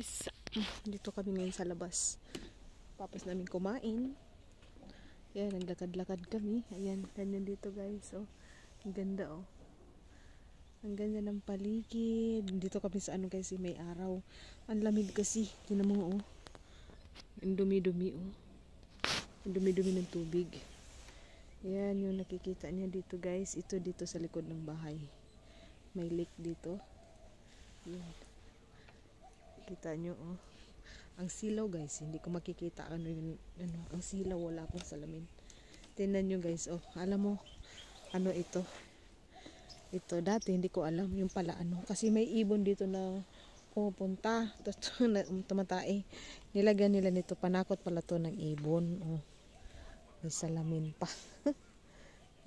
guys, dito kami ngayon sa labas. Tapos namin kumain. Yan, naglakad-lakad kami. Ayan, ganyan dito guys. Oh, ang ganda oh. Ang ganda ng paligid. Dito kami sa ano guys, may araw. Ang lamig kasi. Tingnan mo oh. Ang dumi-dumi oh. Ang dumi-dumi ng tubig. Yan yung nakikita niya dito guys. Ito dito sa likod ng bahay. May lake dito. Yan. Kita nyo oh. Ang silaw guys, hindi ko makikita ano yun, ang silaw, wala akong salamin. Tingnan nyo guys oh. Alam mo ano ito? Ito dati hindi ko alam yung pala ano, kasi may ibon dito na pupunta tapos tumatay. Nilagyan nila nito, panakot pala to ng ibon oh. May salamin pa.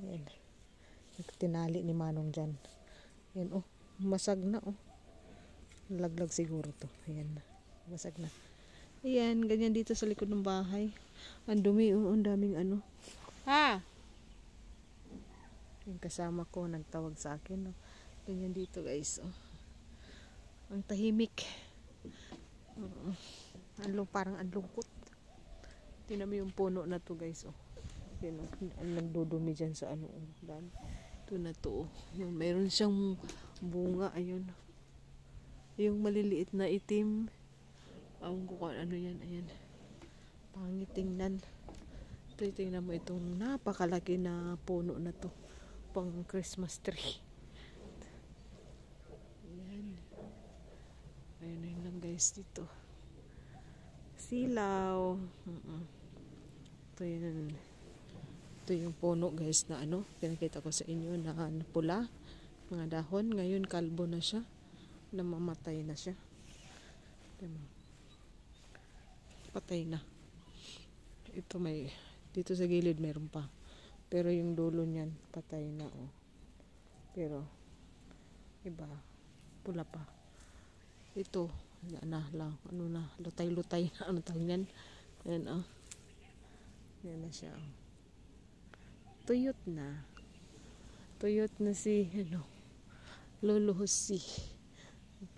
Yan. Tinali ni Manong dyan. Yan oh, masag na oh. Laglag siguro to. Ayan na. Basag na. Ayan, ganyan dito sa likod ng bahay. Ang dumi, oh, ang daming ano. Ha? Yung kasama ko nagtawag sa akin. Oh. Ganyan dito guys. Oh. Ang tahimik. Parang ang lungkot. Tingnan mo yung puno na to guys. Oh. Yan, oh. Ang nagdudumi dyan sa ano. Oh. Ito na to. Oh. Yung, mayroon siyang bunga. Ayun. Yung maliliit na itim. Ang kung ano yan. Ayan. Pangit tingnan. Ito, tingnan mo itong napakalaki na puno na to. Pang Christmas tree. Ayan. Ayun lang guys dito. Silaw. Ito yun. Ito yung puno guys na ano. Pinakita ko sa inyo na pula. Mga dahon. Ngayon kalbo na siya. Namamatay na siya. Patay na. Ito may, dito sa gilid meron pa. Pero yung dulo niyan, patay na oh. Pero, iba, pula pa. Ito, ano na, lutay-lutay na, ano tawag yan. Ayan oh. Yan na siya oh. Tuyot na. Tuyot na si, ano, Lolo Jose.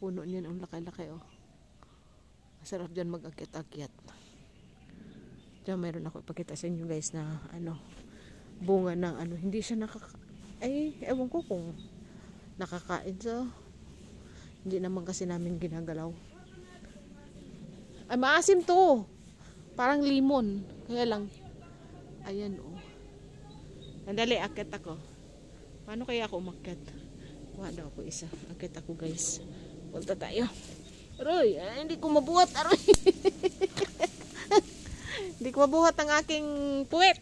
Puno niyan ang laki-laki oh. Masarap dyan mag-akyat-akyat. Diyan meron ako ipakita sa inyo guys na ano, bunga ng ano, hindi siya ay ewan ko kung nakakain, so hindi naman kasi namin ginagalaw. Ay maasim to, parang limon, kaya lang ayan oh. Andali, akyat ako. Paano kaya ako umakyat? Kuha daw ako isa, akyat ako guys. Punta tayo. Aroy, hindi ko mabuhat. Aroy. Hindi ko mabuhat ang aking puwet.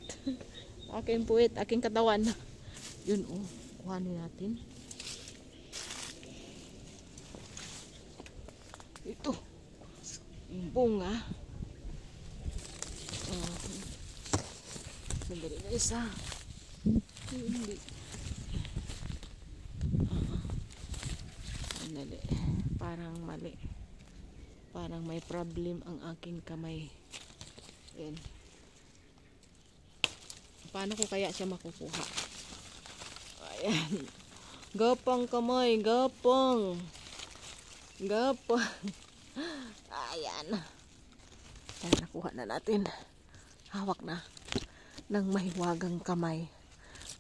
Aking puwet, aking katawan. Yun oh, kuhanin natin. Ito. Yung bunga. Sandali na isa. Hindi. Sandali. Parang mali. Parang may problem ang aking kamay. Ayan. Paano ko kaya siya makukuha? Ayan. Gapang kamay. Gapang. Gapang. Ayan. Ayan. Nakuha na natin. Hawak na. Ng mahiwagang kamay.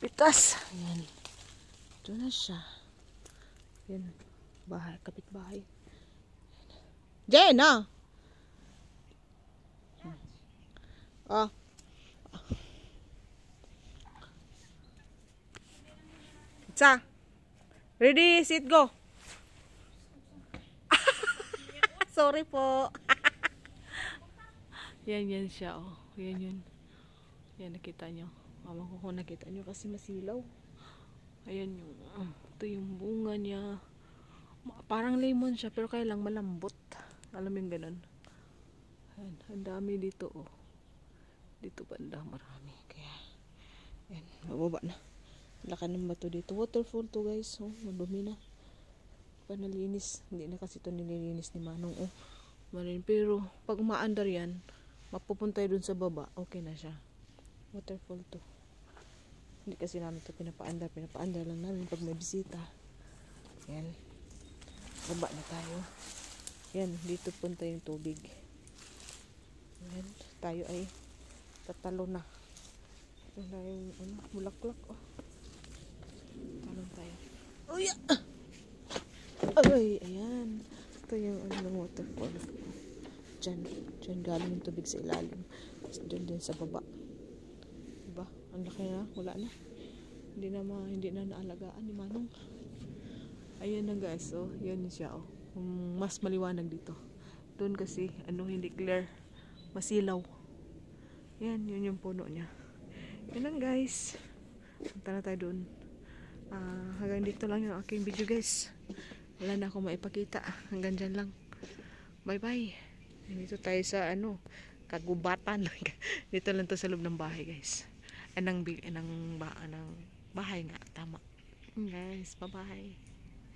Pitas. Ayan. Ito na siya. Ayan. Bahay. Kapit-bahay. Jenna! Oh. Sa. Ready, sit, go. Sorry po. Yan siya oh. Yan. Yan nakita nyo. Mama ko kung nakita nyo kasi masilaw. Ayan yung ito yung bunga niya. Parang lemon siya pero kaya lang malambot. Alam mo yung ganun. Ayan, ang dami dito oh. Dito banda marami. Kaya ayan, mababa na. Laka ng bato dito. Waterfall to guys. Oh, madumi na. Panalinis. Hindi na kasi ito nililinis ni Manong oh. Marin. Pero pag umaandar yan, mapupunta dun sa baba. Okay na siya. Waterfall to. Hindi kasi namin ito pinapaandar. Pinapaandar lang namin pag may bisita. Ayan. Baba na tayo. Yan, dito punta yung tubig. Yan, tayo ay tatalo na. Ito na yung bulaklak. Oh. Talon tayo. Oh yeah! Ay, ayan. Ito yung ng waterfall. Diyan galing yung tubig sa ilalim. Diyan din sa baba. Diba? Ang laki na. Wala na. Hindi na naalagaan ni Manong. Ayan na guys. Oh, yan siya. Oh. Mas maliwanag dito. Doon kasi hindi clear. Masilaw. Yan, yun yung puno niya. Yan lang guys. Punta na tayo doon. Hanggang dito lang yung aking video guys. Wala na akong maipakita. Hanggang dyan lang. Bye bye. Dito tayo sa kagubatan. Dito lang to sa loob ng bahay guys. Bahay nga. Tama. Guys, bye bye.